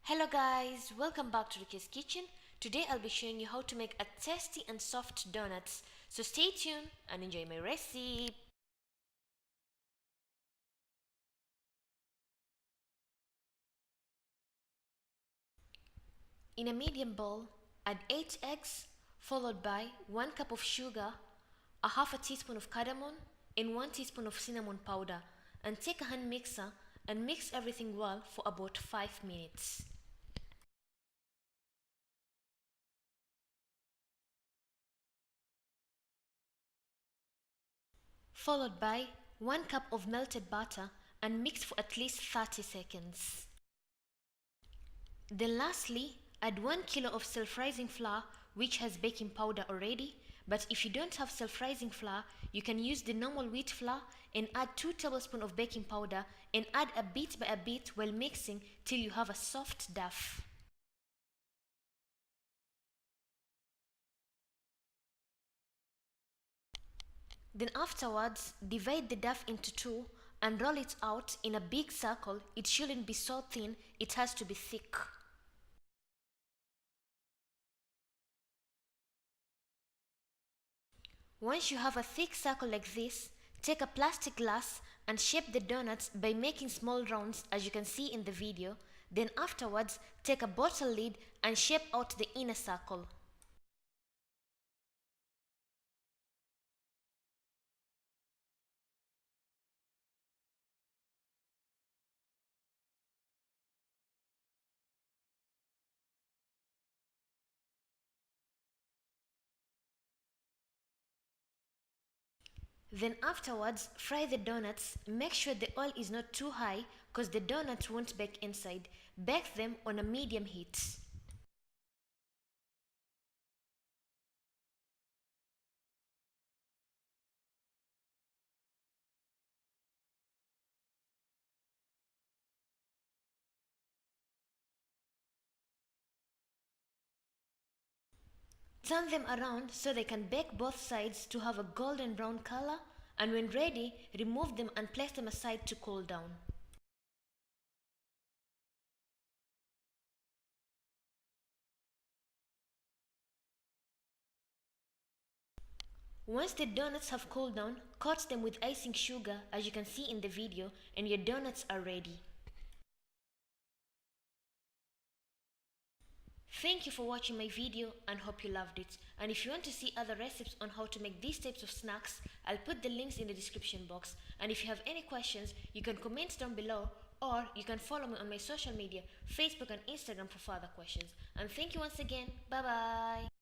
Hello guys, welcome back to Ricky's Kitchen. Today I'll be showing you how to make a tasty and soft donuts. So stay tuned and enjoy my recipe. In a medium bowl, add 8 eggs followed by 1 cup of sugar, a half a teaspoon of cardamom and 1 teaspoon of cinnamon powder, and take a hand mixer and mix everything well for about 5 minutes. Followed by 1 cup of melted butter and mix for at least 30 seconds. Then lastly, add 1 kilo of self-rising flour which has baking powder already, but if you don't have self-rising flour, you can use the normal wheat flour and add 2 tablespoons of baking powder and add a bit by a bit while mixing till you have a soft dough. Then afterwards, divide the dough into two and roll it out in a big circle. It shouldn't be so thin, it has to be thick. Once you have a thick circle like this, take a plastic glass and shape the donuts by making small rounds as you can see in the video. Then afterwards, take a bottle lid and shape out the inner circle. Then afterwards, fry the donuts. Make sure the oil is not too high because the donuts won't bake inside. Bake them on a medium heat. Turn them around so they can bake both sides to have a golden brown color, and when ready, remove them and place them aside to cool down. Once the donuts have cooled down, cut them with icing sugar as you can see in the video, and your donuts are ready. Thank you for watching my video and hope you loved it. And if you want to see other recipes on how to make these types of snacks, I'll put the links in the description box. And if you have any questions, you can comment down below, or you can follow me on my social media, Facebook and Instagram for further questions. And thank you once again. Bye bye.